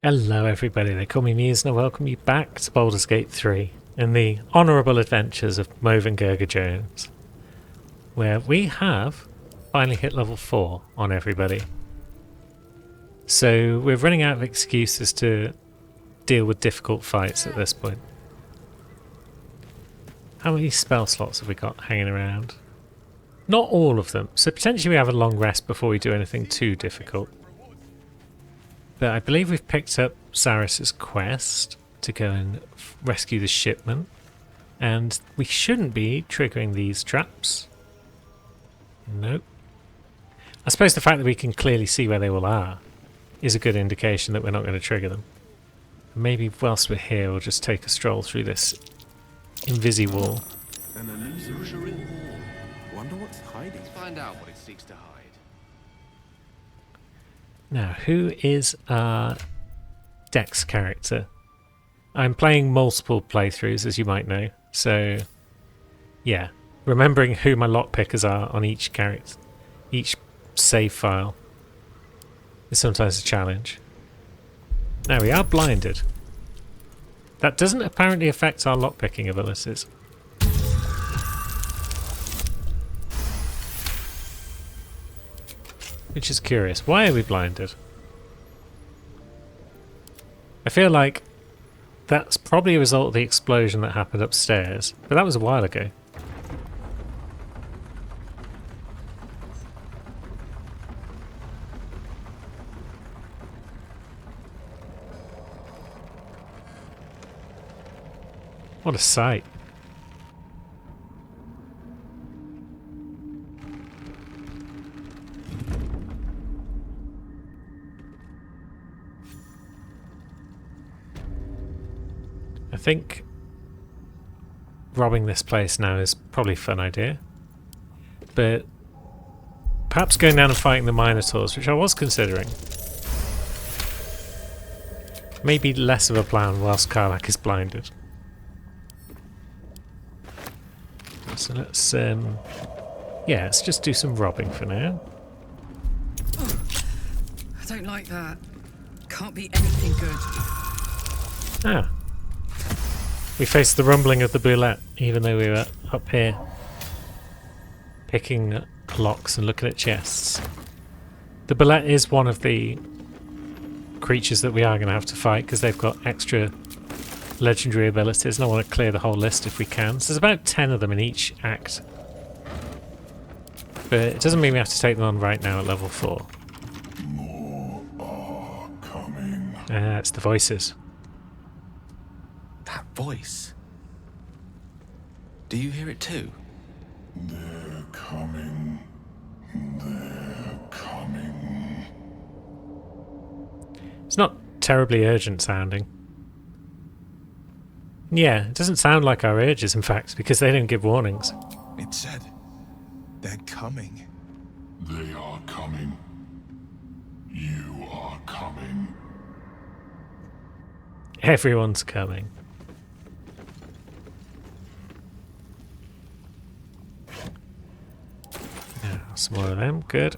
Hello everybody, they call me Muse and I welcome you back to Baldur's Gate 3 in the honourable adventures of Moven Gurga Jones, where we have finally hit level 4 on everybody. So we're running out of excuses to deal with difficult fights at this point. How many spell slots have we got hanging around? Not all of them, so potentially we have a long rest before we do anything too difficult. But I believe we've picked up Zaris's quest to go and rescue the shipment. And we shouldn't be triggering these traps. Nope. I suppose the fact that we can clearly see where they all are is a good indication that we're not going to trigger them. Maybe whilst we're here we'll just take a stroll through this invisi-wall. An illusory wall. Wonder what's hiding. Let's find out what it seeks to hide. Now, who is our Dex character? I'm playing multiple playthroughs, as you might know, so yeah, remembering who my lockpickers are on each character, each save file, is sometimes a challenge. Now, we are blinded. That doesn't apparently affect our lockpicking abilities. Which is curious. Why are we blinded? I feel like that's probably a result of the explosion that happened upstairs, but that was a while ago. What a sight. I think robbing this place now is probably a fun idea, but perhaps going down and fighting the Minotaurs, which I was considering, maybe less of a plan whilst Karlach is blinded. So let's yeah, let's just do some robbing for now. I don't like that. Can't be anything good. Ah. We faced the rumbling of the boulette, even though we were up here picking locks and looking at chests. The boulette is one of the creatures that we are going to have to fight because they've got extra legendary abilities, and I want to clear the whole list if we can. So there's about 10 of them in each act. But it doesn't mean we have to take them on right now at level 4. More are coming. It's the voices. That voice. Do you hear it too? They're coming. They're coming. It's not terribly urgent sounding. Yeah, it doesn't sound like our urges, in fact, because they don't give warnings. It said, they're coming. They are coming. You are coming. Everyone's coming. Now, some more of them, good.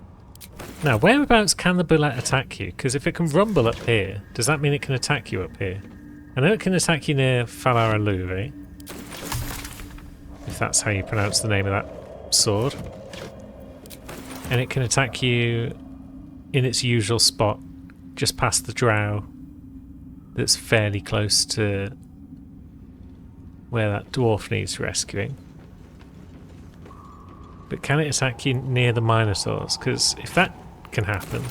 Now, whereabouts can the bullet attack you? Because if it can rumble up here, does that mean it can attack you up here? I know it can attack you near Falar Aluve, if that's how you pronounce the name of that sword. And it can attack you in its usual spot, just past the drow, that's fairly close to where that dwarf needs rescuing. But can it attack you near the Minotaurs? Because if that can happen,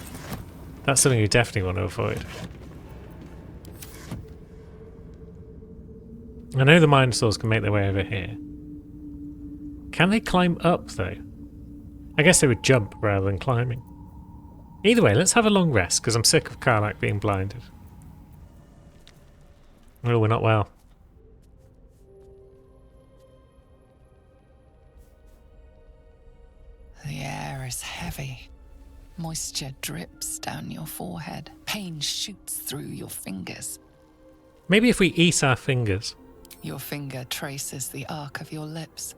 that's something you definitely want to avoid. I know the Minotaurs can make their way over here. Can they climb up, though? I guess they would jump rather than climbing. Either way, let's have a long rest, because I'm sick of Karlach being blinded. Oh, we're not well. The air is heavy. Moisture drips down your forehead. Pain shoots through your fingers. Maybe if we eat our fingers. Your finger traces the arc of your lips.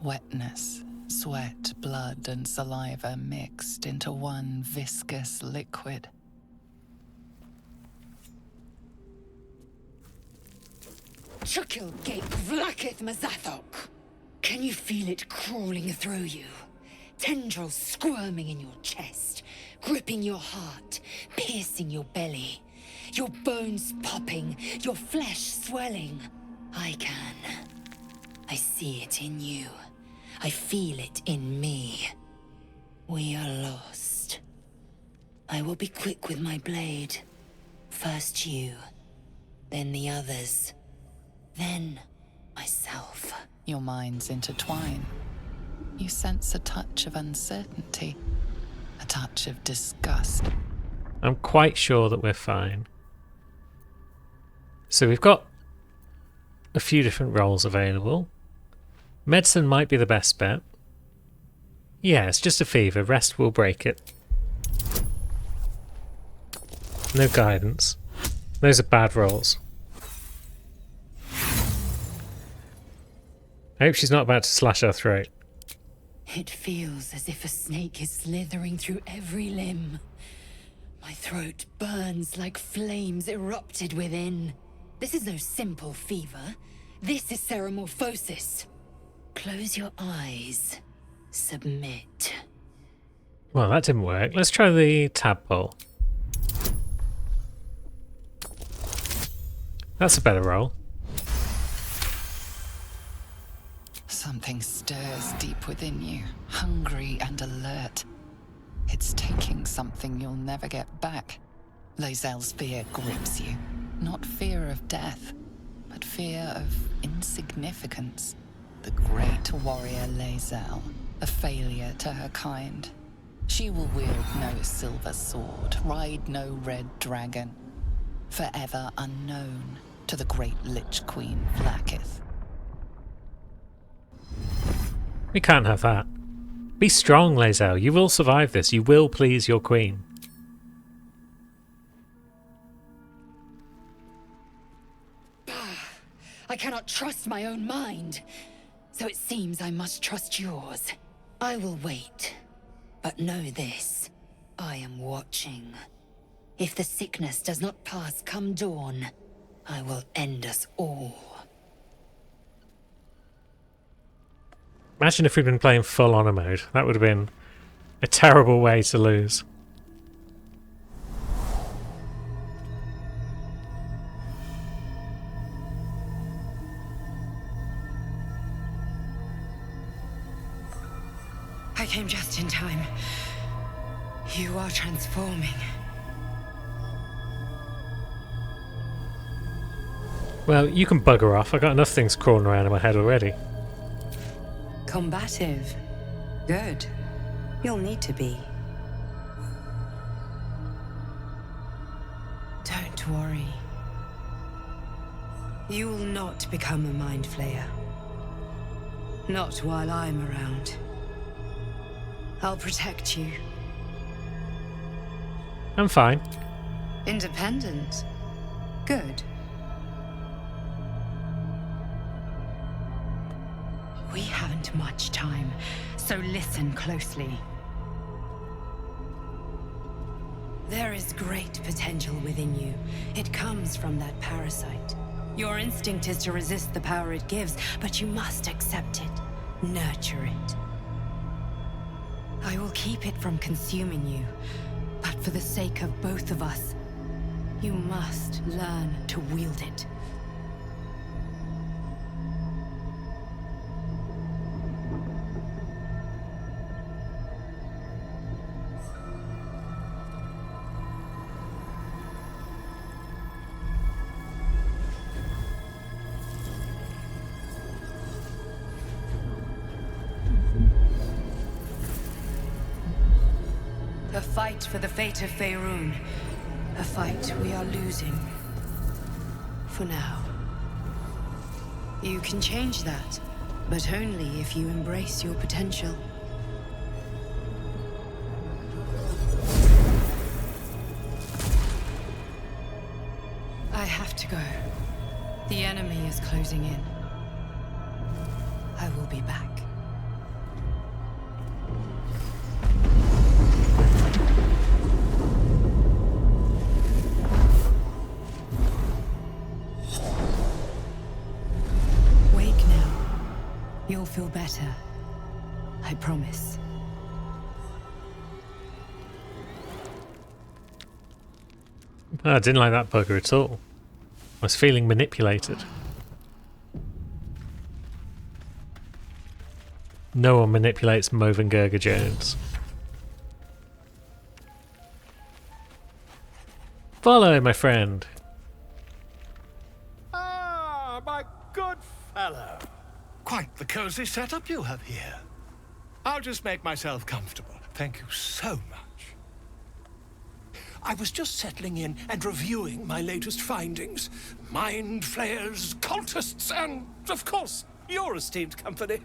Wetness, sweat, blood, and saliva mixed into one viscous liquid. Chukil Gate Vlakith Mazathok. Can you feel it crawling through you? Tendrils squirming in your chest, gripping your heart, piercing your belly. Your bones popping, your flesh swelling. I can. I see it in you. I feel it in me. We are lost. I will be quick with my blade. First you, then the others, then myself. Your minds intertwine. You sense a touch of uncertainty, a touch of disgust. I'm quite sure that we're fine. So we've got a few different roles available. Medicine might be the best bet. Yeah, it's just a fever. Rest will break it. No guidance. Those are bad rolls. I hope she's not about to slash our throat. It feels as if a snake is slithering through every limb. My throat burns like flames erupted within. This is no simple fever. This is ceramorphosis. Close your eyes. Submit. Well, that didn't work. Let's try the tadpole. That's a better roll. Something stirs deep within you, hungry and alert. It's taking something you'll never get back. Lae'zel's fear grips you. Not fear of death, but fear of insignificance. The great warrior Lae'zel, a failure to her kind. She will wield no silver sword, ride no red dragon. Forever unknown to the great Lich Queen Vlakith. We can't have that. Be strong, Lae'zel. You will survive this. You will please your queen. I cannot trust my own mind. So it seems I must trust yours. I will wait. But know this. I am watching. If the sickness does not pass come dawn, I will end us all. Imagine if we'd been playing full honor mode. That would have been a terrible way to lose. I came just in time. You are transforming. Well, you can bugger off. I got enough things crawling around in my head already. Combative. Good. You'll need to be. Don't worry. You will not become a mind flayer. Not while I'm around. I'll protect you. I'm fine. Independent. Good. We haven't much time, so listen closely. There is great potential within you. It comes from that parasite. Your instinct is to resist the power it gives, but you must accept it. Nurture it. I will keep it from consuming you, but for the sake of both of us, you must learn to wield it. A fight for the fate of Faerun. A fight we are losing. For now. You can change that, but only if you embrace your potential. I have to go. The enemy is closing in. I will be back. feel better. I promise. I didn't like that bugger at all. I was feeling manipulated. No one manipulates Moven Gerger Jones. Follow, my friend. Ah, my good fellow. Quite the cozy setup you have here. I'll just make myself comfortable. Thank you so much. I was just settling in and reviewing my latest findings. Mind flayers, cultists, and, of course, your esteemed company.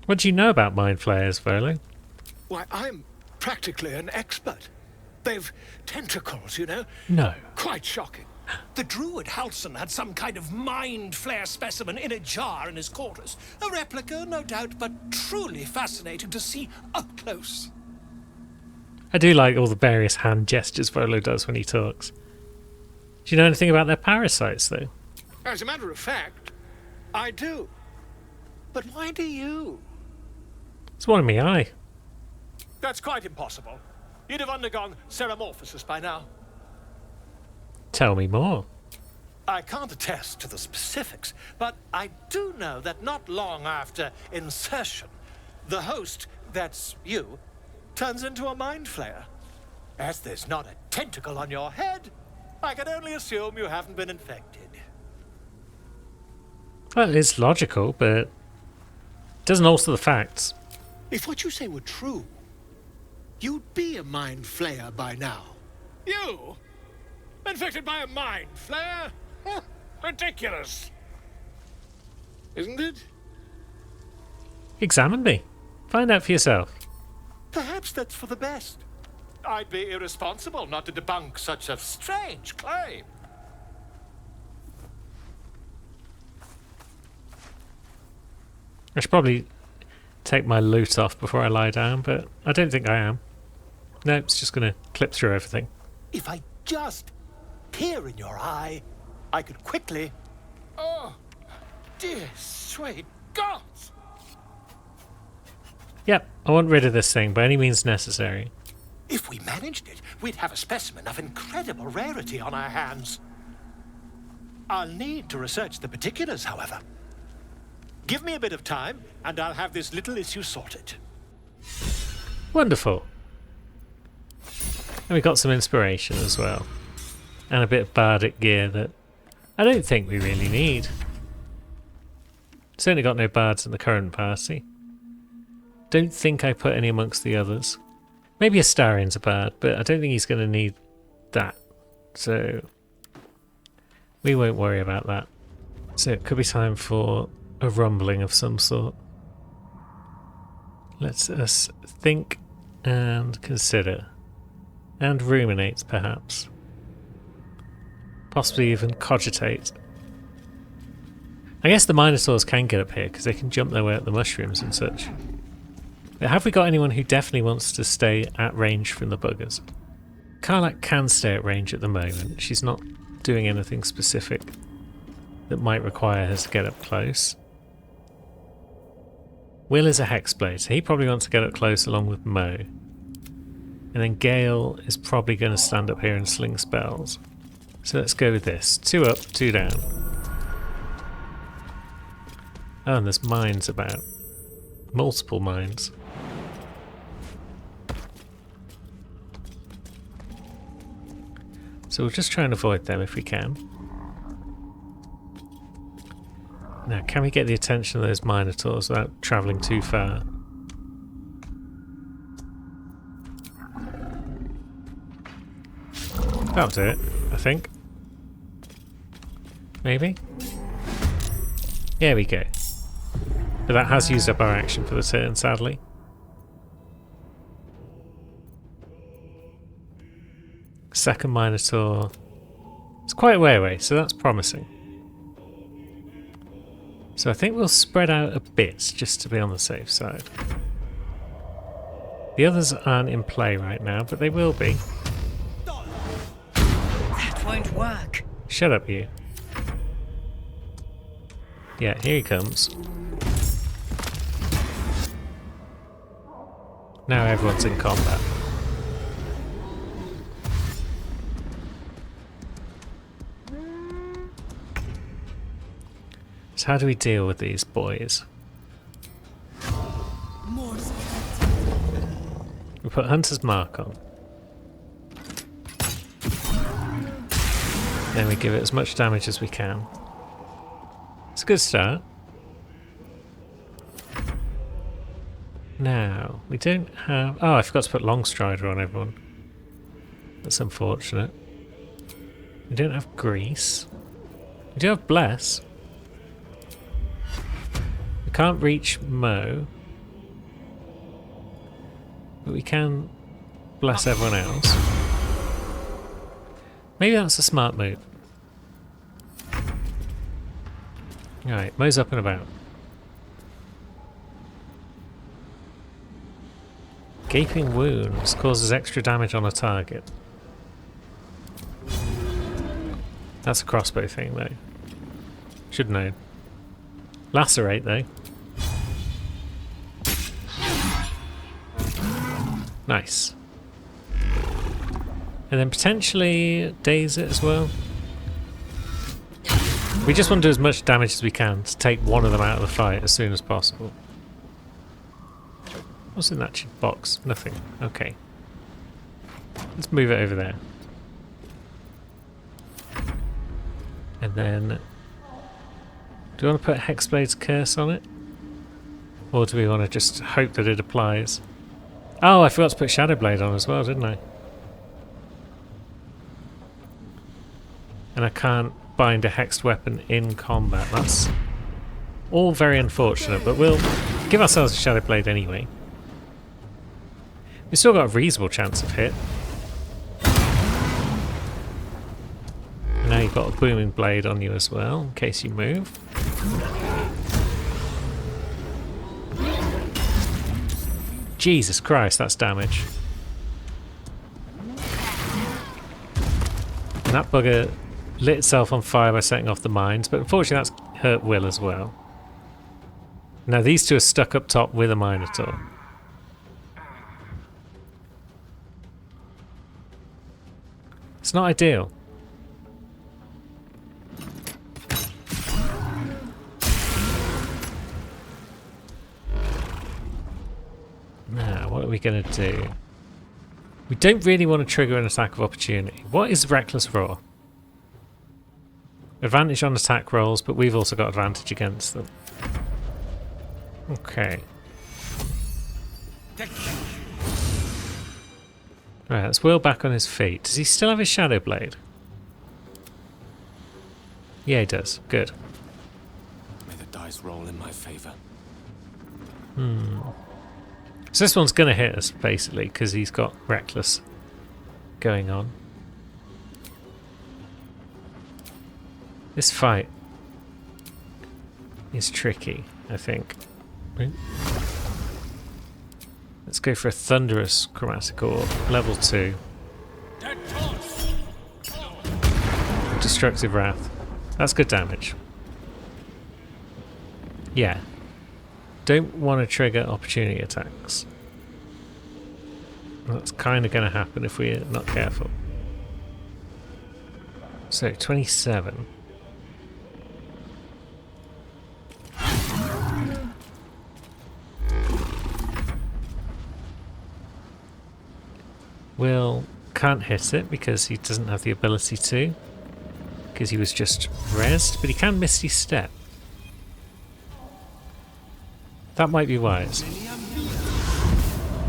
What do you know about mind flayers, Volo? Why, I'm practically an expert. They've tentacles, you know? No. Quite shocking. The druid Halson had some kind of mind flare specimen in a jar in his quarters. A replica, no doubt, but truly fascinating to see up close. I do like all the various hand gestures Volo does when he talks. Do you know anything about their parasites, though? As a matter of fact, I do. But why do you? It's one in my eye. That's quite impossible. You'd have undergone ceramorphosis by now. Tell me more. I can't attest to the specifics, but I do know that not long after insertion, the host, that's you, turns into a mind flayer. As there's not a tentacle on your head, I can only assume you haven't been infected. Well, it's logical, but it doesn't alter the facts. If what you say were true, you'd be a mind flayer by now. You? Infected by a mind flayer? Ridiculous. Isn't it? Examine me. Find out for yourself. Perhaps that's for the best. I'd be irresponsible not to debunk such a strange claim. I should probably take my loot off before I lie down, but I don't think I am. No, it's just going to clip through everything. If I just peer in your eye, I could quickly... Oh, dear sweet gods! Yep, I want rid of this thing by any means necessary. If we managed it, we'd have a specimen of incredible rarity on our hands. I'll need to research the particulars, however. Give me a bit of time, and I'll have this little issue sorted. Wonderful. And we got some inspiration as well. And a bit of bardic gear that I don't think we really need. Certainly got no bards in the current party. Don't think I put any amongst the others. Maybe Astarion's a bard, but I don't think he's going to need that. So we won't worry about that. So it could be time for a rumbling of some sort. Let us think and consider. And ruminate, perhaps. Possibly even cogitate. I guess the Minotaurs can get up here because they can jump their way up the mushrooms and such. But have we got anyone who definitely wants to stay at range from the buggers? Karlach can stay at range at the moment. She's not doing anything specific that might require her to get up close. Will is a hexblade, so he probably wants to get up close along with Mo. And then Gale is probably going to stand up here and sling spells. So let's go with this. 2 up, 2 down. Oh, and there's mines about. Multiple mines. So we'll just try and avoid them if we can. Now, can we get the attention of those Minotaurs without travelling too far? That'll do it, I think. Maybe? There we go. But that has used up our action for the turn, sadly. Second Minotaur. It's quite a way away, so that's promising. So I think we'll spread out a bit, just to be on the safe side. The others aren't in play right now, but they will be. That won't work. Shut up, you. Yeah, here he comes. Now everyone's in combat. So how do we deal with these boys? We put Hunter's Mark on. Then we give it as much damage as we can. It's a good start. Now, we don't have... Oh, I forgot to put Longstrider on everyone. That's unfortunate. We don't have Grease. We do have Bless. We can't reach Mo. But we can bless everyone else. Maybe that's a smart move. Alright, Mo's up and about. Gaping Wounds causes extra damage on a target. That's a crossbow thing though. Should know. Lacerate though. Nice. And then potentially daze it as well. We just want to do as much damage as we can to take one of them out of the fight as soon as possible. What's in that box? Nothing. Okay. Let's move it over there. And then... Do we want to put Hexblade's Curse on it? Or do we want to just hope that it applies? Oh, I forgot to put Shadowblade on as well, didn't I? And I can't bind a hexed weapon in combat. That's all very unfortunate, but we'll give ourselves a Shadowblade anyway. We've still got a reasonable chance of hit. And now you've got a Booming Blade on you as well, in case you move. Jesus Christ, that's damage. And that bugger lit itself on fire by setting off the mines, but unfortunately that's hurt Will as well. Now these two are stuck up top with a Minotaur. It's not ideal. Now, what are we going to do? We don't really want to trigger an attack of opportunity. What is Reckless Roar? Advantage on attack rolls, but we've also got advantage against them. Okay. Right, that's Will back on his feet. Does he still have his Shadow Blade? Yeah, he does. Good. May the dice roll in my favor. So this one's going to hit us, basically, because he's got Reckless going on. This fight is tricky, I think. Let's go for a Thunderous Chromatic Orb, level 2. Destructive Wrath. That's good damage. Yeah. Don't want to trigger opportunity attacks. That's kind of going to happen if we're not careful. So, 27. Will can't hit it because he doesn't have the ability to. Because he was just rezzed, but he can Misty Step. That might be wise.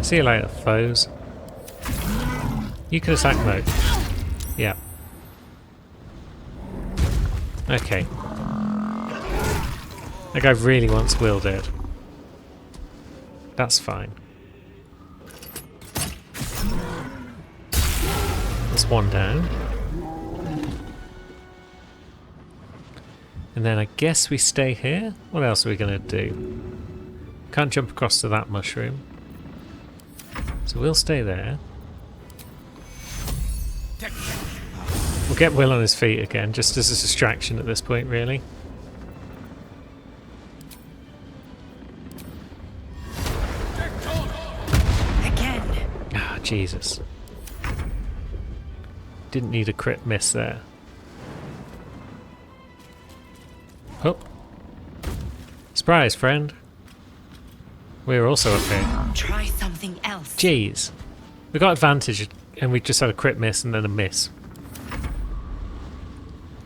See you later, foes. You can attack mode. Yeah. Okay. That guy really wants Will dead. That's fine. That's one down. And then I guess we stay here. What else are we going to do? Can't jump across to that mushroom. So we'll stay there. We'll get Will on his feet again, just as a distraction at this point, really. Jesus. Didn't need a crit miss there. Oh. Surprise, friend. We're also up here. Try something else. Jeez. We got advantage and we just had a crit miss and then a miss.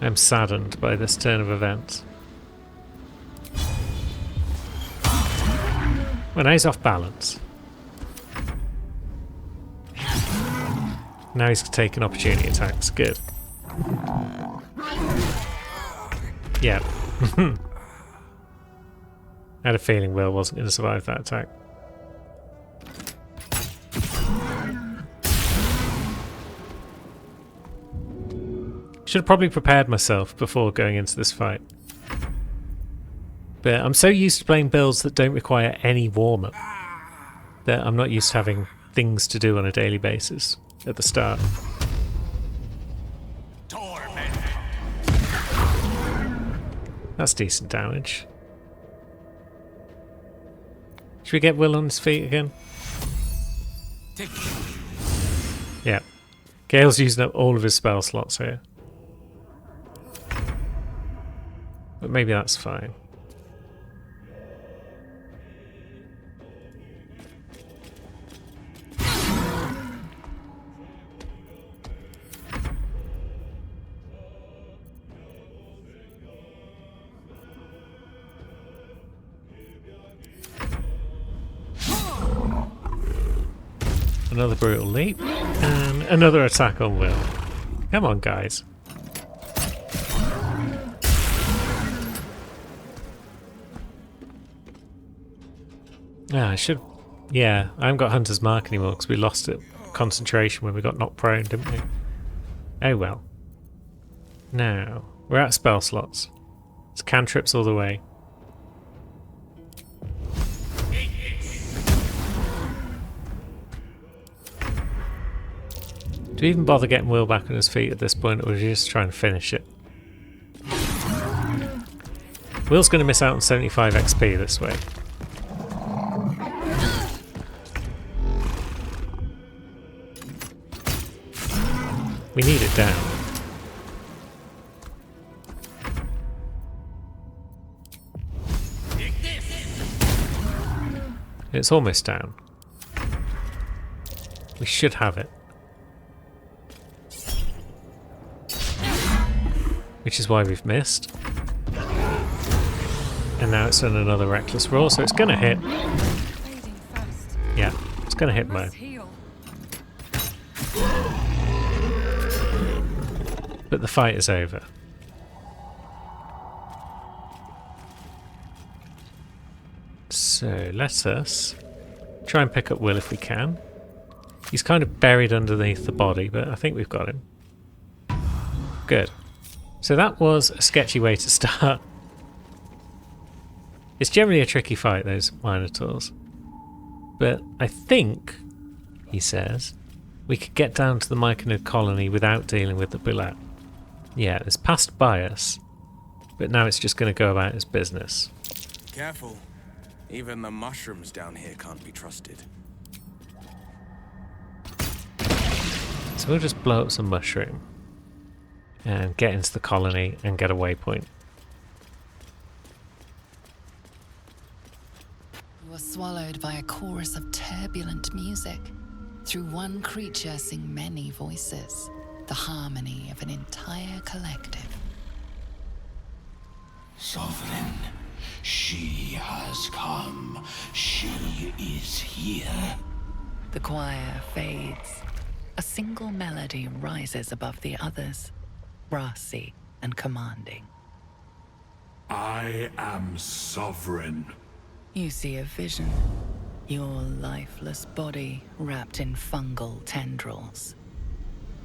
I'm saddened by this turn of events. Well, now he's off balance. Now he's taking opportunity attacks. Good. Yeah. I had a feeling Will wasn't going to survive that attack. Should have probably prepared myself before going into this fight. But I'm so used to playing builds that don't require any warm-up that I'm not used to having things to do on a daily basis at the start. That's decent damage. Should we get Will on his feet again? Yeah. Gale's using up all of his spell slots here. But maybe that's fine. Another brutal leap, and another attack on Will. Come on, guys. Ah, I should... Yeah, I haven't got Hunter's Mark anymore because we lost it. Concentration when we got knocked prone, didn't we? Oh well. Now, we're at spell slots. It's cantrips all the way. Do we even bother getting Will back on his feet at this point, or are we just trying to finish it? Will's going to miss out on 75 XP this way. We need it down. It's almost down. We should have it. Which is why we've missed. And now it's done another reckless roll, so it's going to hit. Yeah, it's going to hit Mo. But the fight is over. So let us try and pick up Will if we can. He's kind of buried underneath the body, but I think we've got him. Good. So that was a sketchy way to start. It's generally a tricky fight, those Minotaurs. But I think, he says, we could get down to the Myconid colony without dealing with the Bulat. Yeah, it's passed by us, but now it's just going to go about its business. Careful. Even the mushrooms down here can't be trusted. So we'll just blow up some mushroom and get into the colony and get a waypoint. You are swallowed by a chorus of turbulent music. Through one creature sing many voices, the harmony of an entire collective. Sovereign, she has come. She is here. The choir fades. A single melody rises above the others, brassy and commanding. I am sovereign. You see a vision. Your lifeless body wrapped in fungal tendrils.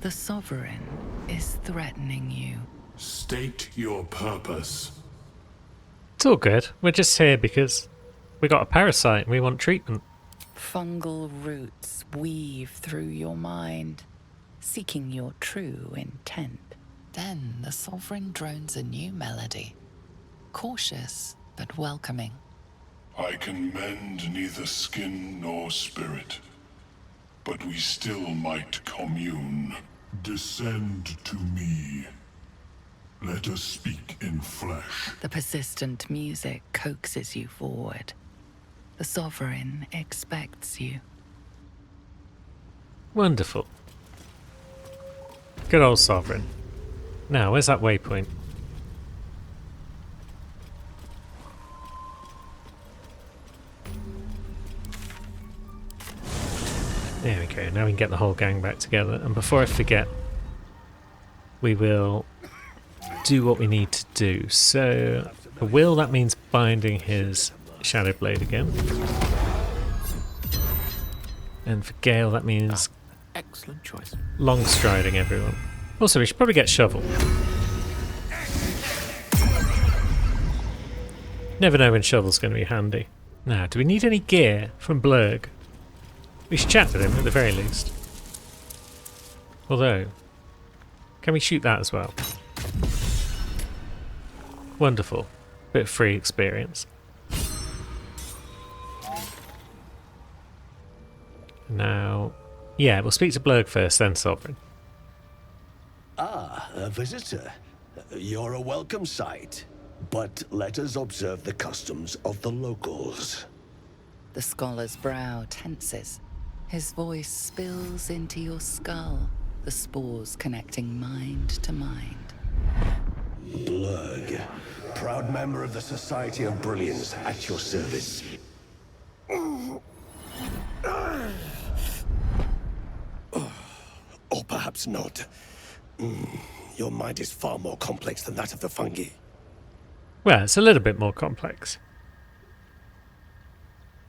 The Sovereign is threatening you. State your purpose. It's all good. We're just here because we got a parasite and we want treatment. Fungal roots weave through your mind, seeking your true intent. Then the Sovereign drones a new melody, cautious but welcoming. I can mend neither skin nor spirit. but we still might commune. Descend to me. Let us speak in flesh. The persistent music coaxes you forward. The Sovereign expects you. Wonderful. Good old Sovereign. Now, where's that waypoint? There we go. Now we can get the whole gang back together. And before I forget, we will do what we need to do. So, for Will, that means binding his Shadow Blade again. And for Gale, that means Excellent choice. long striding everyone. Also, we should probably get Shovel. Never know when Shovel's going to be handy. Now, do we need any gear from Blurg? We should chat with him at the very least. Although, can we shoot that as well? Wonderful. Bit of free experience. Now, yeah, we'll speak to Blurg first, then Sovereign. Ah, a visitor. You're a welcome sight. But let us observe the customs of the locals. The scholar's brow tenses. His voice spills into your skull, the spores connecting mind to mind. Blurg, proud member of the Society of Brilliance, at your service. Or perhaps not. Your mind is far more complex than that of the fungi. Well, it's a little bit more complex.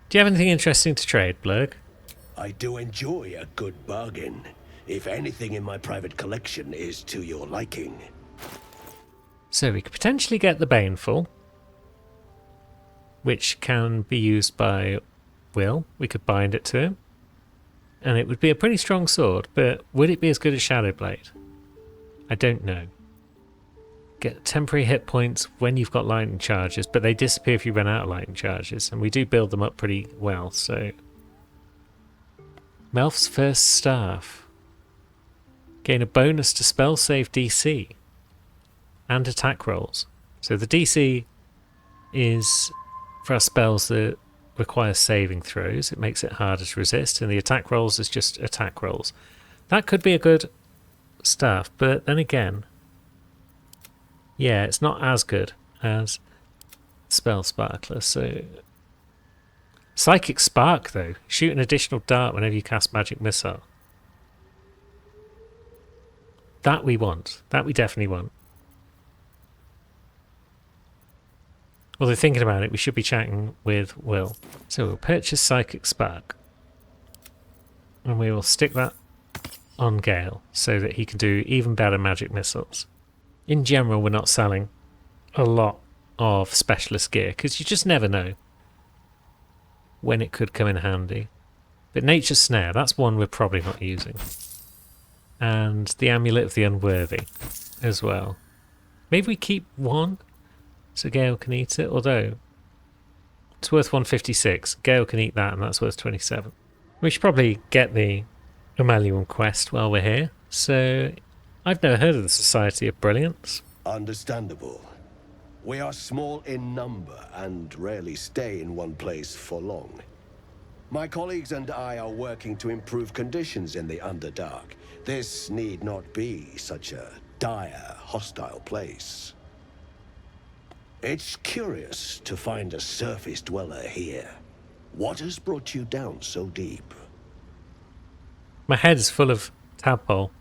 Do you have anything interesting to trade, Blurg? I do enjoy a good bargain, if anything in my private collection is to your liking. So we could potentially get the Baneful, which can be used by Will. We could bind it to him. And it would be a pretty strong sword, but would it be as good as Shadowblade? I don't know. Get temporary hit points when you've got lightning charges, but they disappear if you run out of lightning charges, and we do build them up pretty well, so... Melf's First Staff. Gain a bonus to spell save DC and attack rolls. So the DC is for our spells that require saving throws. It makes it harder to resist, and the attack rolls is just attack rolls. That could be a good staff, but then again, yeah, it's not as good as Spell Sparkler, so... Psychic Spark, though. Shoot an additional dart whenever you cast Magic Missile. That we want. That we definitely want. Although thinking about it, we should be chatting with Will. So we'll purchase Psychic Spark. And we will stick that on Gale so that he can do even better magic missiles. In general, we're not selling a lot of specialist gear because you just never know when it could come in handy. But Nature's Snare, that's one we're probably not using. And the Amulet of the Unworthy as well. Maybe we keep one so Gale can eat it, although it's worth 156. Gale can eat that and that's worth 27. We should probably get the Emelium quest while we're here. So, I've never heard of the Society of Brilliance. Understandable. We are small in number and rarely stay in one place for long. My colleagues and I are working to improve conditions in the Underdark. This need not be such a dire, hostile place. It's curious to find a surface dweller here. What has brought you down so deep? My head is full of tadpole.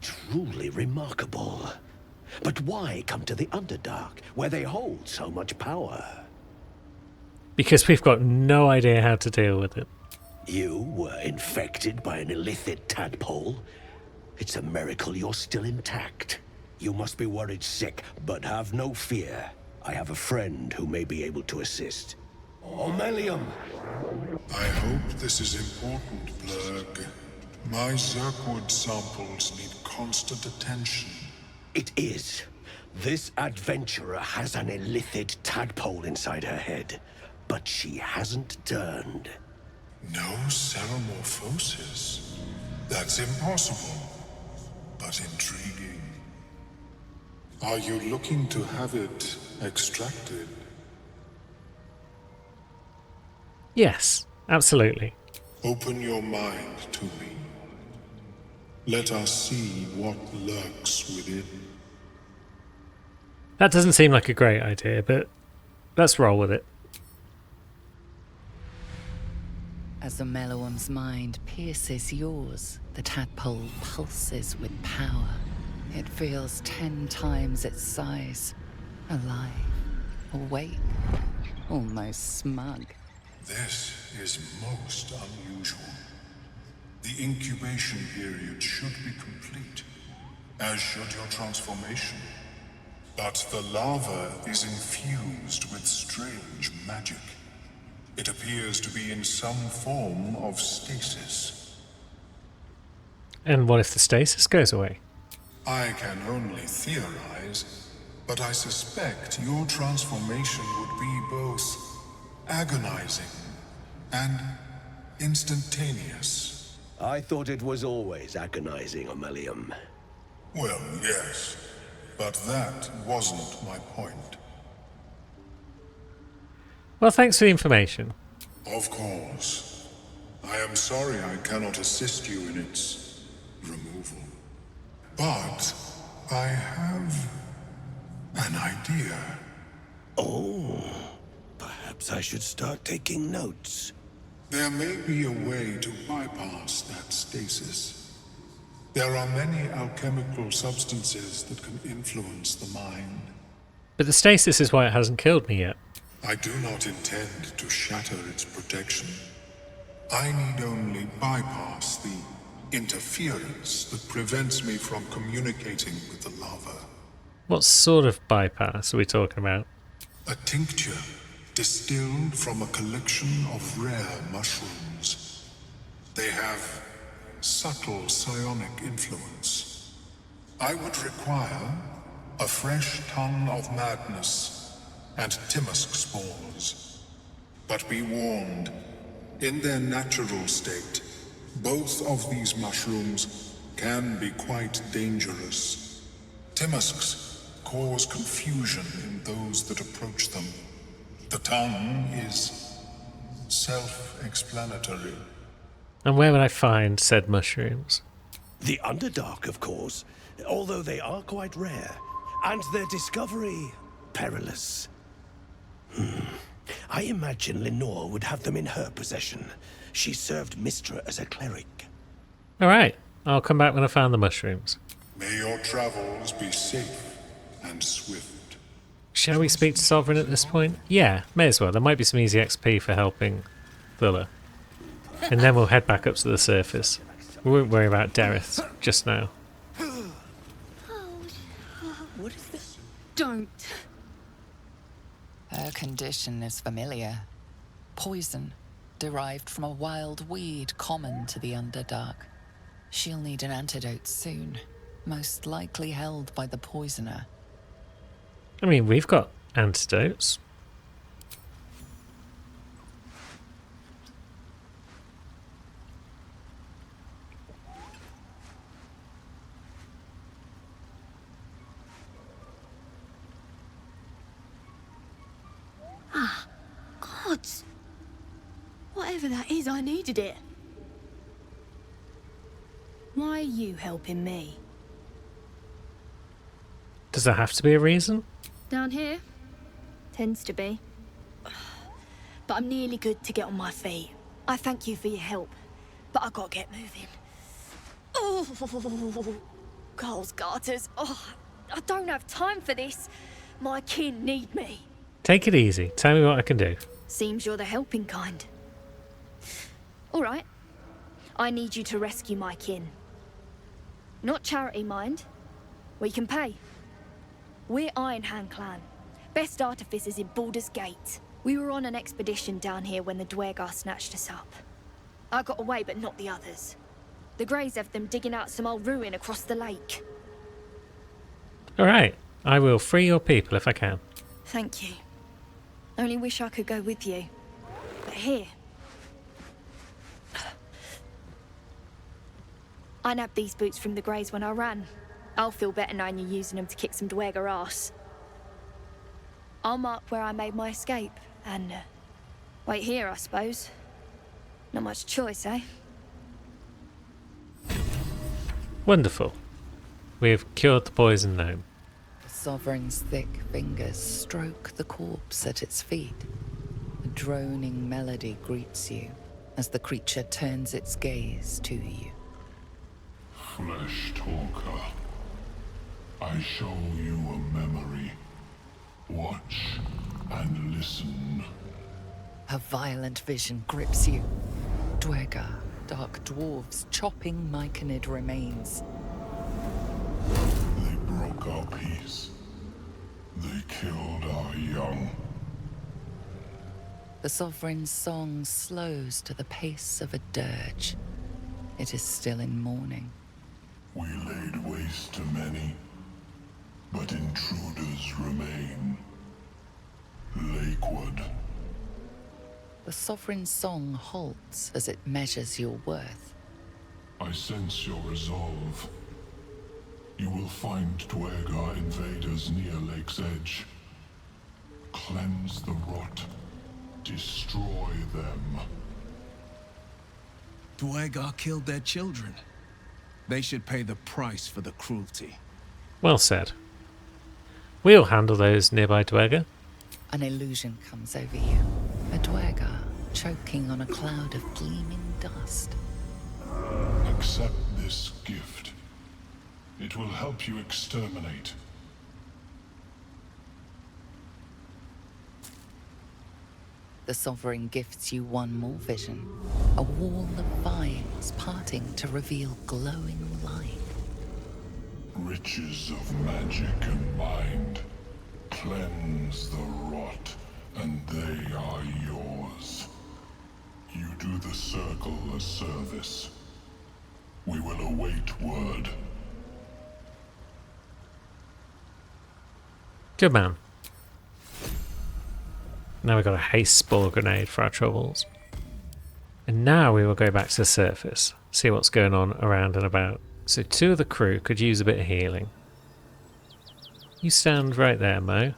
Truly remarkable. But why come to the Underdark, where they hold so much power? Because we've got no idea how to deal with it. You were infected by an illithid tadpole? It's a miracle you're still intact. You must be worried sick, but have no fear. I have a friend who may be able to assist. Emelium! I hope this is important, Blurg. My Zerkwood samples need constant attention. It is. This adventurer has an illithid tadpole inside her head, but she hasn't turned. No Ceramorphosis. That's impossible, but intriguing. Are you looking to have it extracted? Yes, absolutely. Open your mind to me. Let us see what lurks within. That doesn't seem like a great idea, but let's roll with it. As the Mellowum's mind pierces yours, the tadpole pulses with power. It feels 10 times its size. Alive, awake, almost smug. This is most unusual. The incubation period should be complete, as should your transformation. But the larva is infused with strange magic. It appears to be in some form of stasis. And what if the stasis goes away? I can only theorize, but I suspect your transformation would be both agonizing and instantaneous. I thought it was always agonizing, Aurelium. Well, yes, but that wasn't my point. Well, thanks for the information. Of course. I am sorry I cannot assist you in its removal. But I have an idea. Oh, perhaps I should start taking notes. There may be a way to bypass that stasis. There are many alchemical substances that can influence the mind. But the stasis is why it hasn't killed me yet. I do not intend to shatter its protection. I need only bypass the interference that prevents me from communicating with the larva. What sort of bypass are we talking about? A tincture distilled from a collection of rare mushrooms. They have subtle psionic influence. I would require a fresh ton of madness and Timusk spores. But be warned, in their natural state, both of these mushrooms can be quite dangerous. Timusks cause confusion in those that approach them. The tongue is self-explanatory. And where would I find said mushrooms? The Underdark, of course, although they are quite rare, and their discovery perilous. I imagine Lenore would have them in her possession. She served Mystra as a cleric. Alright, I'll come back when I found the mushrooms. May your travels be safe and swift. Shall we speak to Sovereign at this point? Yeah, may as well. There might be some easy XP for helping Villa. And then we'll head back up to the surface. We won't worry about Dareth just now. What is this? Don't. Her condition is familiar. Poison, derived from a wild weed common to the Underdark. She'll need an antidote soon, most likely held by the poisoner. I mean, we've got antidotes. Gods. Whatever that is, I needed it. Why are you helping me? Does there have to be a reason? Down here? Tends to be. But I'm nearly good to get on my feet. I thank you for your help, but I gotta get moving. Oh, Coles Garters. Oh, I don't have time for this. My kin need me. Take it easy. Tell me what I can do. Seems you're the helping kind. All right. I need you to rescue my kin. Not charity, mind. We can pay. We're Ironhand Clan. Best artificers in Baldur's Gate. We were on an expedition down here when the Dwergar snatched us up. I got away, but not the others. The Greys have them digging out some old ruin across the lake. Alright. I will free your people if I can. Thank you. Only wish I could go with you. But here. I nabbed these boots from the Greys when I ran. I'll feel better knowing you're using them to kick some Dweger ass. I'll mark where I made my escape, and wait here, I suppose. Not much choice, eh? Wonderful. We have cured the poison gnome. The Sovereign's thick fingers stroke the corpse at its feet. A droning melody greets you as the creature turns its gaze to you. Flesh talker, I show you a memory. Watch and listen. A violent vision grips you. Dweger, dark dwarves chopping Myconid remains. They broke our peace. They killed our young. The Sovereign's song slows to the pace of a dirge. It is still in mourning. We laid waste to many, but intruders remain. Lakewood. The Sovereign's song halts as it measures your worth. I sense your resolve. You will find Dweger invaders near Lake's Edge. Cleanse the rot. Destroy them. Dweger killed their children. They should pay the price for the cruelty. Well said. We'll handle those nearby Dweger. An illusion comes over you. A Dweger choking on a cloud of gleaming dust. Accept this gift. It will help you exterminate. The Sovereign gifts you one more vision. A wall of vines parting to reveal glowing light. Riches of magic and mind. Cleanse the rot, and they are yours. You do the Circle a service. We will await word. Good man. Now we've got a haste spore grenade for our troubles. And now we will go back to the surface, see what's going on around and about. So 2 of the crew could use a bit of healing. You stand right there, Mo.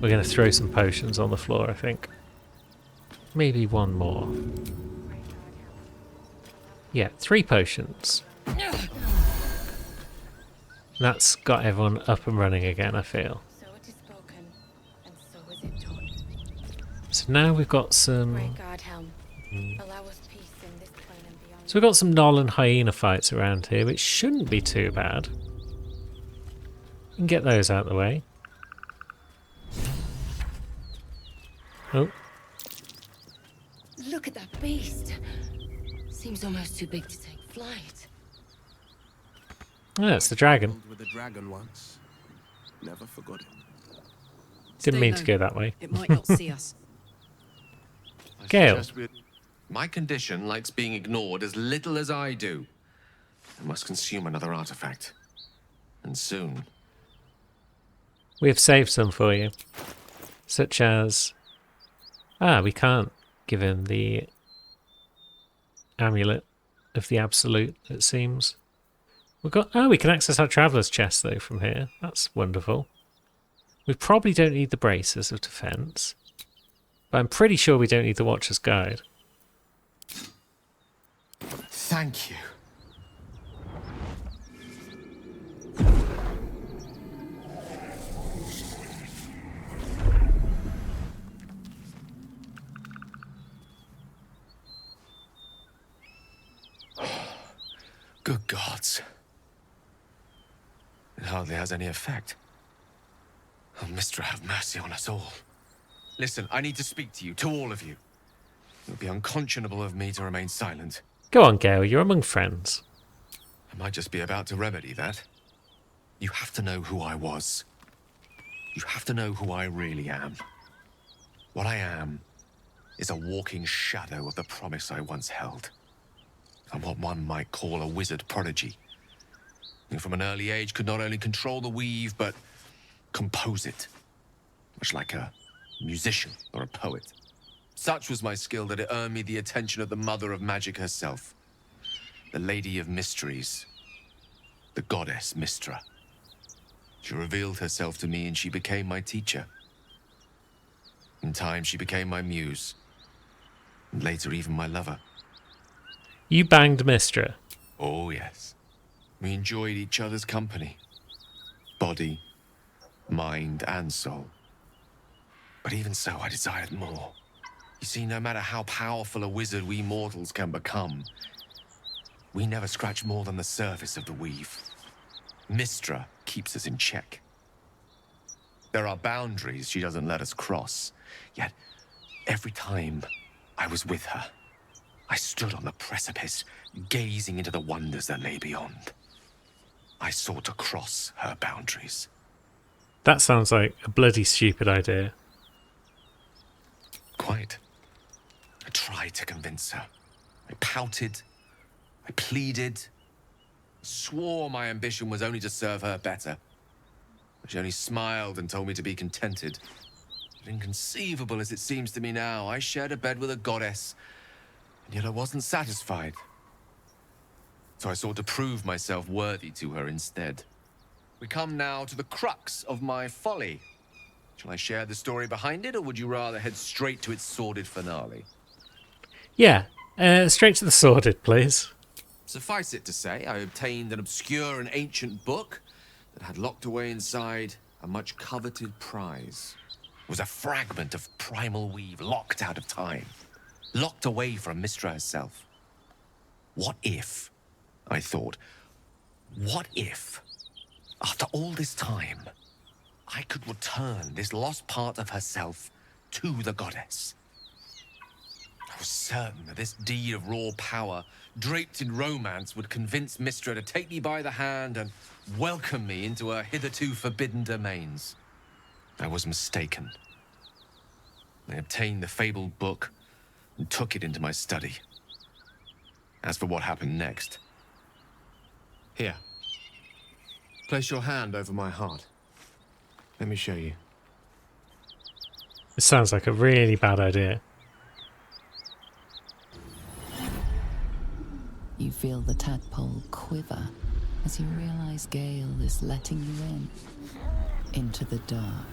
We're going to throw some potions on the floor, I think. Maybe 1 more. Yeah, 3 potions. That's got everyone up and running again, I feel. So it is spoken, and so is it taught. So now we've got some... Great Guardhelm, allow us peace in this plane and beyond. So we've got some Gnoll and Hyena fights around here, which shouldn't be too bad. We can get those out of the way. Oh. Look at that beast. Seems almost too big to take flight. Oh, that's the dragon. Killed with a dragon once. Never forgot it. Didn't Stay mean low. to go that way. It might not see us. Gale. My condition likes being ignored as little as I do. I must consume another artifact. And soon. We have saved some for you. Such as... we can't give him the amulet of the Absolute, it seems. We've got... we can access our Traveller's Chest, though, from here. That's wonderful. We probably don't need the Braces of Defense. But I'm pretty sure we don't need the Watcher's Guide. Thank you. Good gods. It hardly has any effect. Oh, Mystra, have mercy on us all. Listen, I need to speak to you, to all of you. It would be unconscionable of me to remain silent. Go on, Gale, you're among friends. I might just be about to remedy that. You have to know who I was. You have to know who I really am. What I am is a walking shadow of the promise I once held. I'm what one might call a wizard prodigy. Who from an early age could not only control the weave, but compose it. Much like a musician or a poet. Such was my skill that it earned me the attention of the mother of magic herself. the Lady of Mysteries, the goddess Mystra. She revealed herself to me and she became my teacher. In time, she became my muse, and later even my lover. You banged Mystra. Oh, yes. We enjoyed each other's company. Body, mind, and soul. But even so, I desired more. You see, no matter how powerful a wizard we mortals can become, we never scratch more than the surface of the weave. Mystra keeps us in check. There are boundaries she doesn't let us cross, yet every time I was with her, I stood on the precipice, gazing into the wonders that lay beyond. I sought to cross her boundaries. That sounds like a bloody stupid idea. Quite. I tried to convince her. I pouted. I pleaded. Swore my ambition was only to serve her better. She only smiled and told me to be contented. But inconceivable as it seems to me now, I shared a bed with a goddess, and yet I wasn't satisfied. So I sought to prove myself worthy to her instead. We come now to the crux of my folly. Shall I share the story behind it, or would you rather head straight to its sordid finale? Yeah, straight to the sordid, please. Suffice it to say, I obtained an obscure and ancient book that had locked away inside a much coveted prize. It was a fragment of primal weave locked out of time, locked away from Mystra herself. What if, I thought, what if, after all this time, I could return this lost part of herself to the goddess? I was certain that this deed of raw power, draped in romance, would convince Mystra to take me by the hand and welcome me into her hitherto forbidden domains. I was mistaken. I obtained the fabled book and took it into my study. As for what happened next... Here. Place your hand over my heart. Let me show you. It sounds like a really bad idea. You feel the tadpole quiver as you realize Gale is letting you in, into the dark.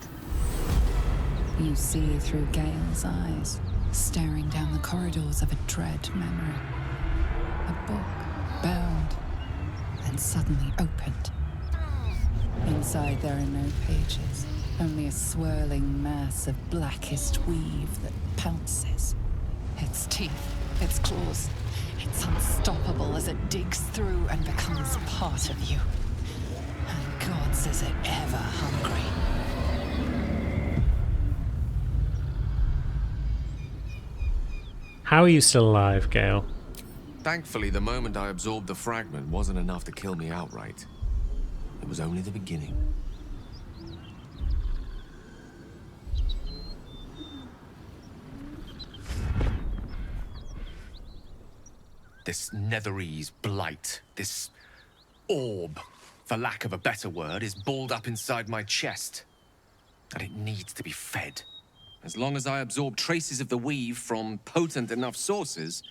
You see through Gale's eyes, staring down the corridors of a dread memory. A book, bound, and suddenly opened. Inside there are no pages, only a swirling mass of blackest weave that pounces. Its teeth, its claws, it's unstoppable as it digs through and becomes part of you. And gods, is it ever hungry. How are you still alive, Gale? Thankfully, the moment I absorbed the fragment wasn't enough to kill me outright. It was only the beginning. This Netherese blight, this orb, for lack of a better word, is balled up inside my chest. And it needs to be fed. As long as I absorb traces of the weave from potent enough sources,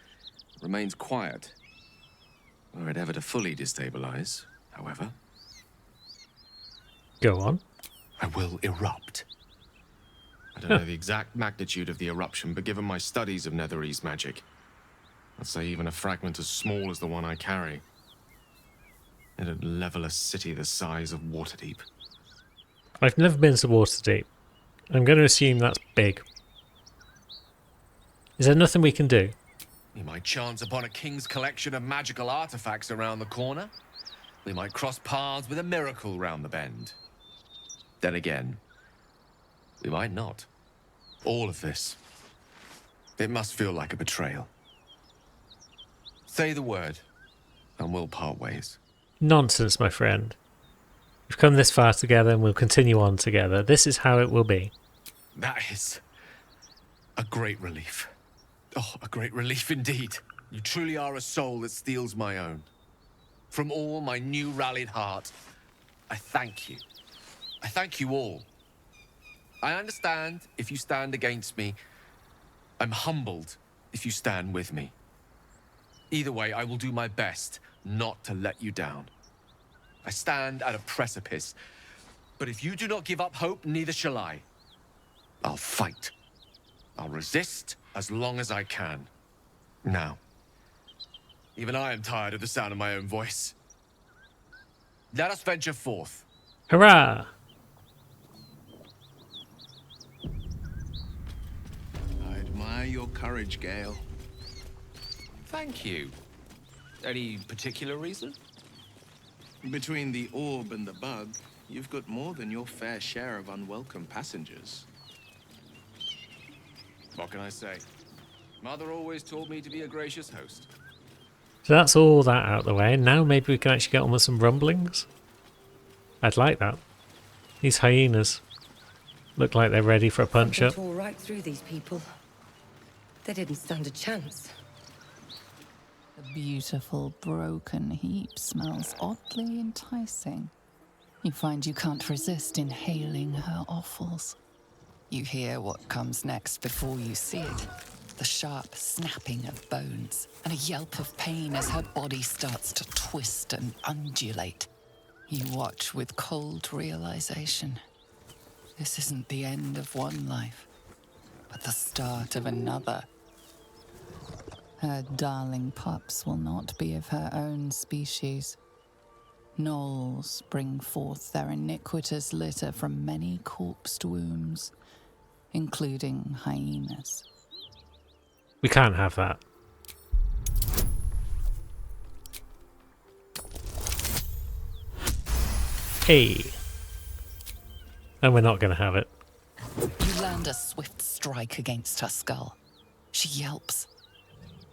it remains quiet. Were it ever to fully destabilize, however... Go on. I will erupt. I don't know the exact magnitude of the eruption, but given my studies of Netherese magic, I'd say even a fragment as small as the one I carry, it'd level a city the size of Waterdeep. I've never been to Waterdeep. I'm going to assume that's big. Is there nothing we can do? We might chance upon a king's collection of magical artifacts around the corner. We might cross paths with a miracle round the bend. Then again, we might not. All of this, it must feel like a betrayal. Say the word, and we'll part ways. Nonsense, my friend. We've come this far together and we'll continue on together. This is how it will be. That is a great relief. Oh, a great relief indeed. You truly are a soul that steals my own. From all my new rallied heart, I thank you. I thank you all. I understand if you stand against me. I'm humbled if you stand with me. Either way, I will do my best not to let you down. I stand at a precipice, but if you do not give up hope, neither shall I. I'll fight. I'll resist as long as I can. Now, even I am tired of the sound of my own voice. Let us venture forth. Hurrah! I admire your courage, Gale. Thank you. Any particular reason? Between the orb and the bug, you've got more than your fair share of unwelcome passengers. What can I say? Mother always told me to be a gracious host. So that's all that out of the way. Now maybe we can actually get on with some rumblings. I'd like that. These hyenas look like they're ready for a punch up. Tore right through these people. They didn't stand a chance. The beautiful broken heap smells oddly enticing. You find you can't resist inhaling her offals. You hear what comes next before you see it. The sharp snapping of bones and a yelp of pain as her body starts to twist and undulate. You watch with cold realization. This isn't the end of one life, but the start of another. Her darling pups will not be of her own species. Gnolls bring forth their iniquitous litter from many corpsed wombs, including hyenas. We can't have that. Hey. And we're not going to have it. You land a swift strike against her skull. She yelps,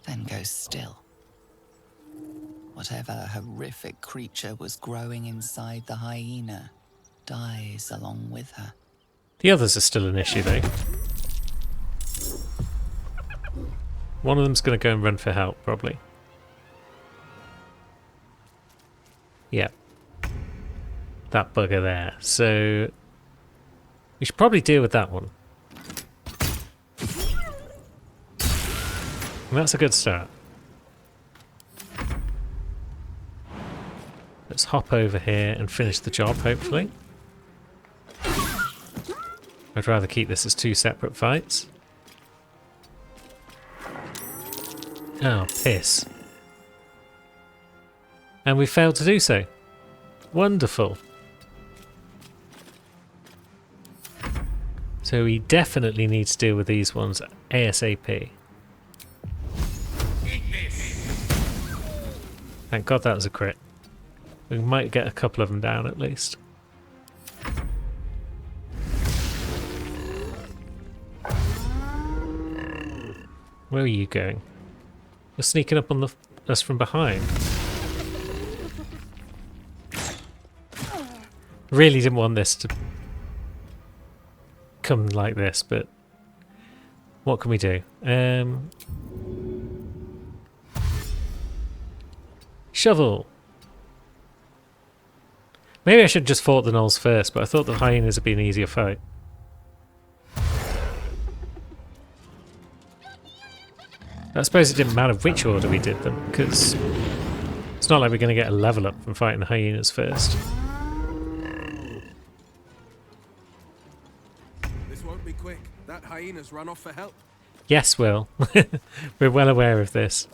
then goes still. Whatever horrific creature was growing inside the hyena dies along with her. The others are still an issue, though. One of them's going to go and run for help, probably. Yeah. That bugger there. So we should probably deal with that one. And that's a good start. Let's hop over here and finish the job, hopefully. I'd rather keep this as two separate fights. Oh, piss. And we failed to do so. Wonderful. So we definitely need to deal with these ones ASAP. Thank God that was a crit. We might get a couple of them down at least. Where are you going? You're sneaking up on us from behind. Really didn't want this to come like this, but what can we do? Shovel. Maybe I should just fought the gnolls first, but I thought the hyenas would be an easier fight. I suppose it didn't matter which order we did them, because it's not like we're going to get a level up from fighting the hyenas first. This won't be quick. That hyena's run off for help. Yes, Will. We're well aware of this.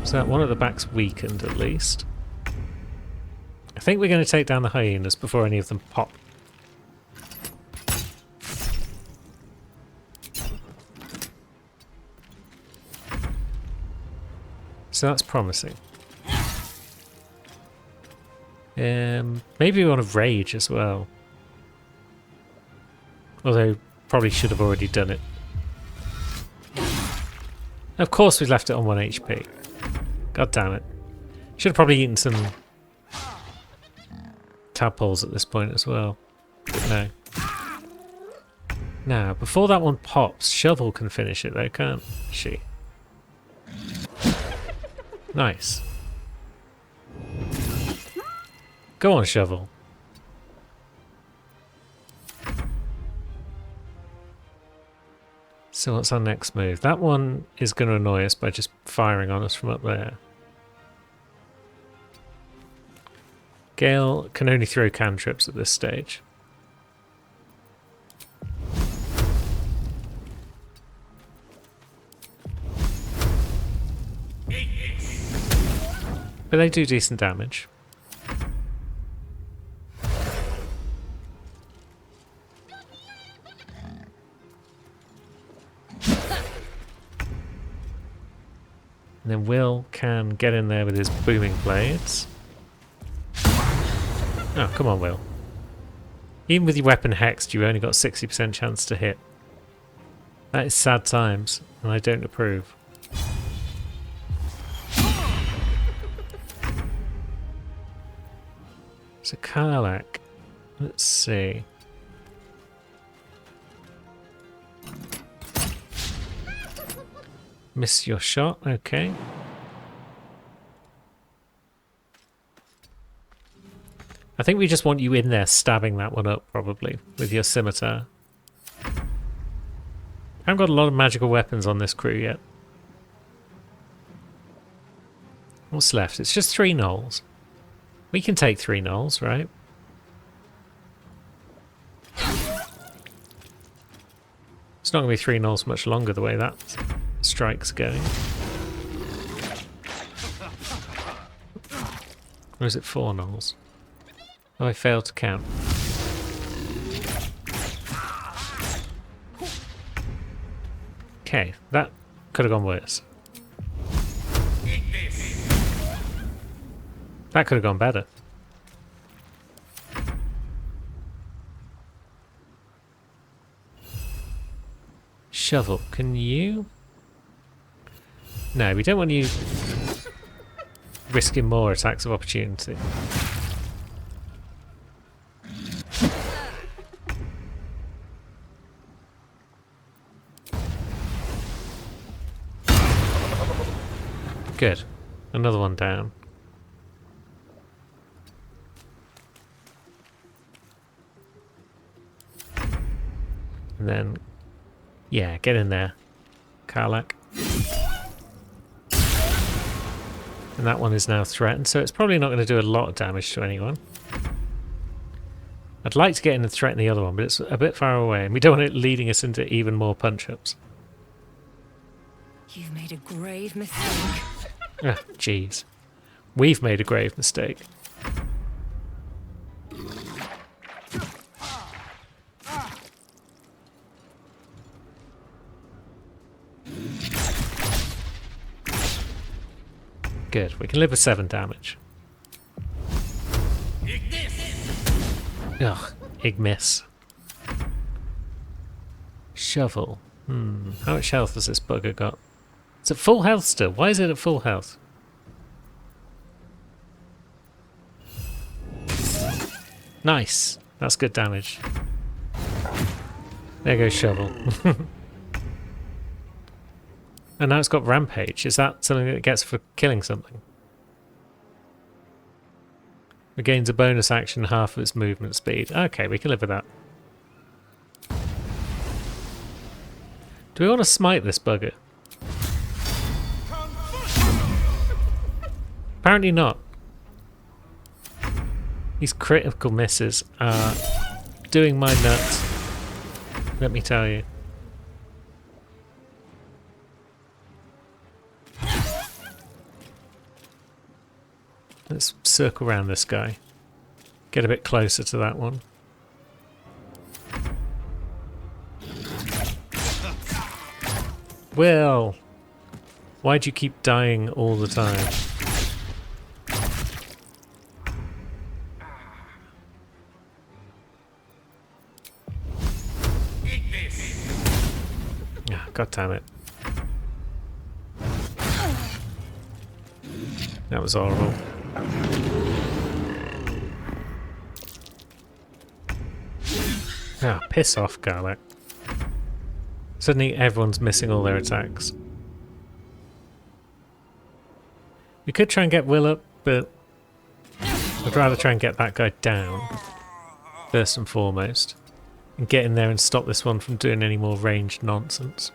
So that one at the back's weakened at least. I think we're going to take down the hyenas before any of them pop. So that's promising. Maybe we want to rage as well. Although, probably should have already done it. Of course we left it on 1 HP. God damn it. Should have probably eaten some tadpoles at this point as well. No. Now, before that one pops, Shovel can finish it though, can't she? Nice. Go on, Shovel. So what's our next move? That one is going to annoy us by just firing on us from up there. Gale can only throw cantrips at this stage. But they do decent damage. And then Will can get in there with his booming blades. Oh, come on, Will. Even with your weapon hexed, you only got 60% chance to hit. That is sad times, and I don't approve. So Karlach, let's see. Miss your shot, okay. I think we just want you in there stabbing that one up, probably, with your scimitar. I haven't got a lot of magical weapons on this crew yet. What's left? It's just 3 gnolls. We can take 3 gnolls, right? It's not going to be 3 gnolls much longer the way that strike's going. Or is it 4 gnolls? Oh, I failed to count. Okay, that could have gone worse. That could have gone better. Shovel, can you? No, we don't want you risking more attacks of opportunity. Good. Another one down. And then, yeah, get in there, Karlach. And that one is now threatened, so it's probably not going to do a lot of damage to anyone. I'd like to get in and threaten the other one, but it's a bit far away, and we don't want it leading us into even more punch-ups. You've made a grave mistake. Ah, jeez. We've made a grave mistake. Good, we can live with 7 damage. Ugh, Ignis. Shovel. How much health has this bugger got? It's at full health still. Why is it at full health? Nice. That's good damage. There goes Shovel. And now it's got Rampage. Is that something that it gets for killing something? Regains a bonus action, half of its movement speed. Okay, we can live with that. Do we want to smite this bugger? Apparently not. These critical misses are doing my nuts. Let me tell you. Let's circle around this guy. Get a bit closer to that one. Will! Why'd you keep dying all the time? Ah, God damn it. That was horrible. Ah, piss off, Karlach. Suddenly everyone's missing all their attacks. We could try and get Will up, but I'd rather try and get that guy down, first and foremost, and get in there and stop this one from doing any more ranged nonsense.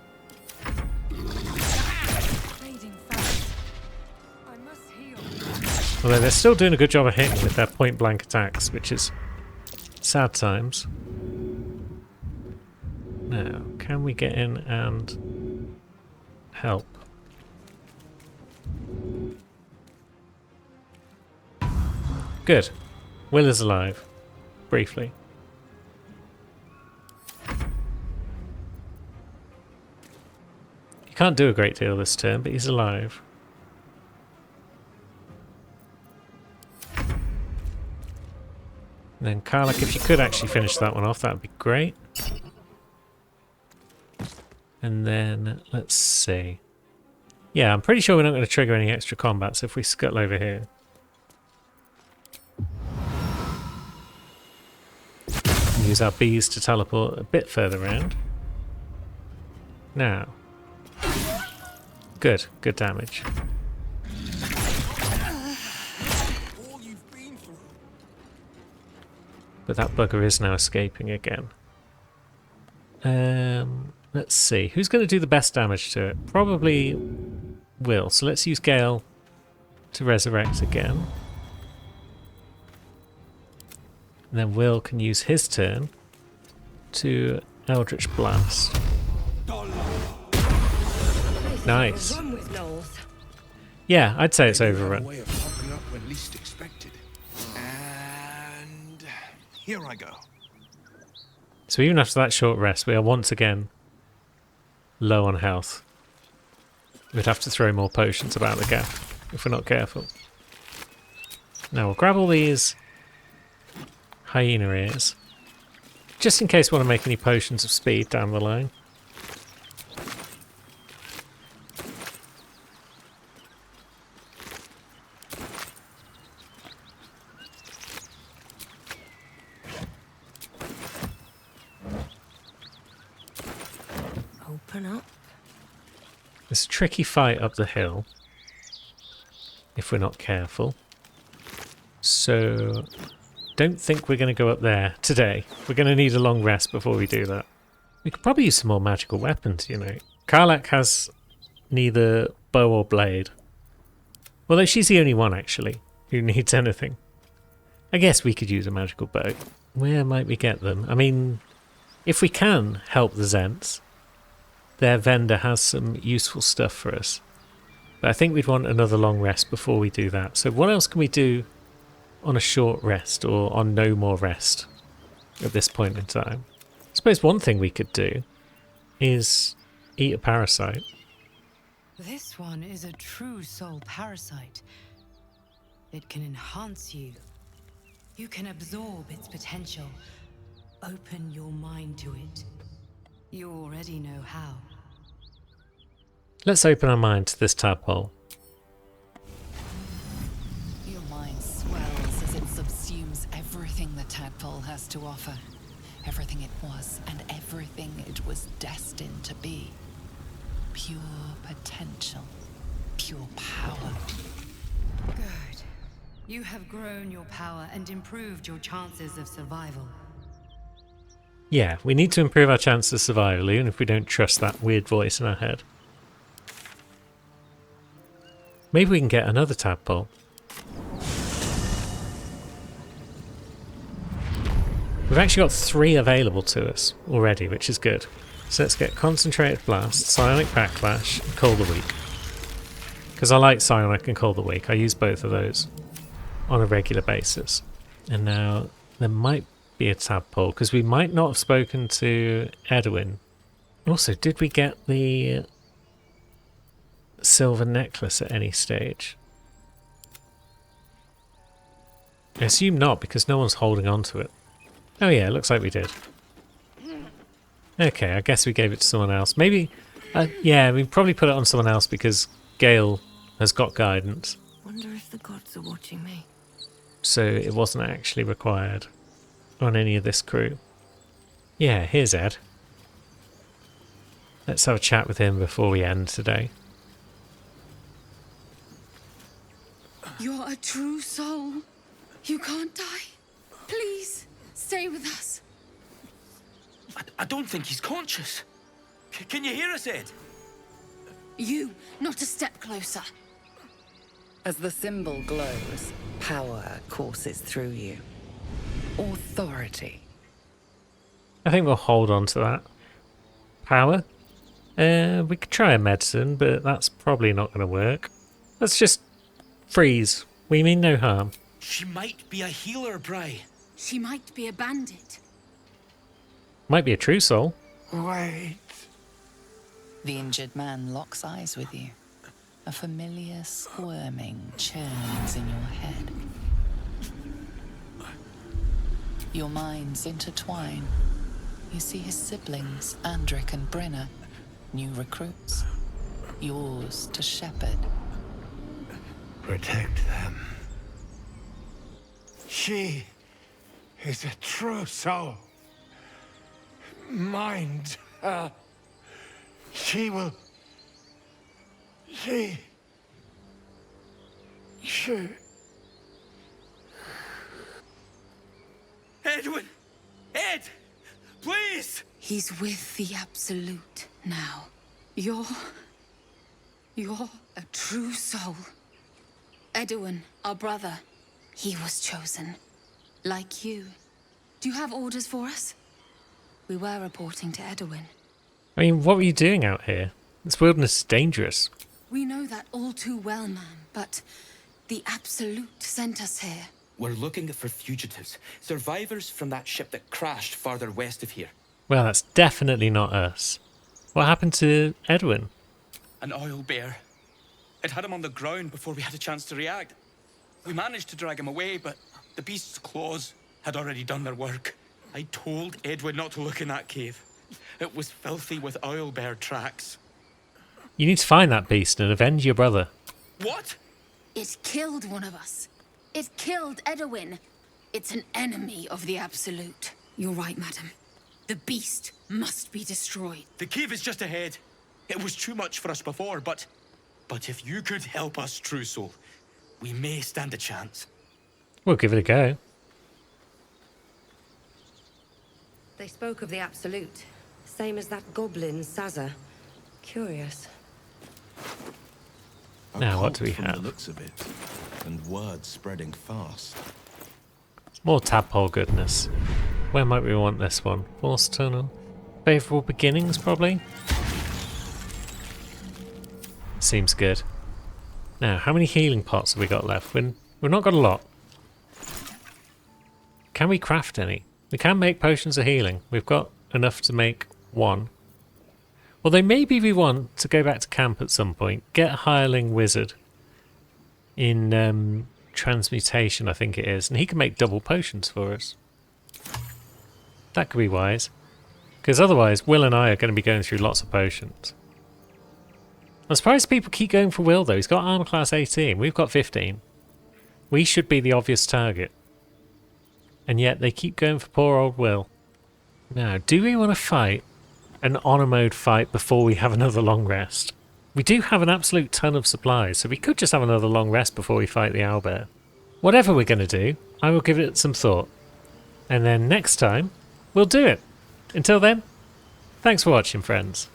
Although they're still doing a good job of hitting with their point-blank attacks, which is sad times. Now, can we get in and help? Good. Will is alive. Briefly. He can't do a great deal this turn, but he's alive. And then Karlach, if you could actually finish that one off, that would be great. And then, let's see. Yeah, I'm pretty sure we're not going to trigger any extra combat, so if we scuttle over here. Use our bees to teleport a bit further around. Now. Good damage. But that bugger is now escaping again. Let's see. Who's going to do the best damage to it? Probably Will. So let's use Gale to resurrect again. And then Will can use his turn to Eldritch Blast. Nice. Yeah, I'd say it's overrun. Way of popping up when least expected. And here I go. So even after that short rest, we are once again low on health. We'd have to throw more potions about the gap if we're not careful. Now we'll grab all these hyena ears, just in case we want to make any potions of speed down the line. Open up. It's a tricky fight up the hill if we're not careful. So don't think we're going to go up there today. We're going to need a long rest before we do that. We could probably use some more magical weapons, you know. Karlach has neither bow or blade. Although she's the only one, actually, who needs anything. I guess we could use a magical bow. Where might we get them? I mean, if we can help the Zents, their vendor has some useful stuff for us. But I think we'd want another long rest before we do that. So what else can we do on a short rest or on no more rest at this point in time? I suppose one thing we could do is eat a parasite. This one is a true soul parasite. It can enhance you. You can absorb its potential. Open your mind to it. You already know how. Let's open our mind to this tadpole. Your mind swells as it subsumes everything the tadpole has to offer. Everything it was and everything it was destined to be. Pure potential. Pure power. Good. You have grown your power and improved your chances of survival. Yeah, we need to improve our chances of survival, even if we don't trust that weird voice in our head. Maybe we can get another tadpole. We've actually got 3 available to us already, which is good. So let's get Concentrated Blast, Psionic Backlash, and Call the Weak. Because I like Psionic and Call the Weak. I use both of those on a regular basis. And now there might be a tadpole, because we might not have spoken to Edwin. Also, did we get the silver necklace at any stage? I assume not, because no one's holding on to it. Oh yeah, it looks like we did. Okay, I guess we gave it to someone else. Maybe, yeah, we probably put it on someone else because Gale has got guidance. Wonder if the gods are watching me. So it wasn't actually required on any of this crew. Yeah, here's Ed. Let's have a chat with him before we end today. You're a true soul. You can't die. Please, stay with us. I don't think he's conscious. Can you hear us, Ed? You, not a step closer. As the symbol glows, power courses through you. Authority. I think we'll hold on to that. Power? We could try a medicine, but that's probably not going to work. Let's just freeze. We mean no harm. She might be a healer, Bry. She might be a bandit. Might be a true soul. Wait. The injured man locks eyes with you. A familiar squirming churns in your head. Your minds intertwine. You see his siblings, Andric and Brenna, new recruits, yours to shepherd. Protect them. She is a true soul. Mind her. She will... She... Edwin! Ed! Please! He's with the Absolute now. You're a true soul. Edwin, our brother, he was chosen. Like you. Do you have orders for us? We were reporting to Edwin. I mean, what were you doing out here? This wilderness is dangerous. We know that all too well, ma'am, but the Absolute sent us here. We're looking for fugitives. Survivors from that ship that crashed farther west of here. Well, that's definitely not us. What happened to Edwin? An oil bear. It had him on the ground before we had a chance to react. We managed to drag him away, but the beast's claws had already done their work. I told Edwin not to look in that cave. It was filthy with oil bear tracks. You need to find that beast and avenge your brother. What? It killed one of us. It killed Edwin. It's an enemy of the Absolute. You're right, madam. The beast must be destroyed. The cave is just ahead. It was too much for us before, but if you could help us, True Soul, we may stand a chance. We'll give it a go. They spoke of the Absolute. Same as that goblin, Sazza. Curious. Now, what do we From have? the looks of it, and word spreading fast. More tadpole goodness. Where might we want this one? Force tunnel? Favourable beginnings, probably? Seems good. Now, how many healing pots have we got left? We've not got a lot. Can we craft any? We can make potions of healing. We've got enough to make one. Although maybe we want to go back to camp at some point, get a hireling wizard in transmutation, I think it is, and he can make double potions for us. That could be wise. Because otherwise, Will and I are going to be going through lots of potions. I'm surprised people keep going for Will, though. He's got armor class 18. We've got 15. We should be the obvious target. And yet they keep going for poor old Will. Now, do we want to fight an honor mode fight before we have another long rest? We do have an absolute ton of supplies, so we could just have another long rest before we fight the owlbear. Whatever we're going to do, I will give it some thought. And then next time, we'll do it. Until then, thanks for watching, friends.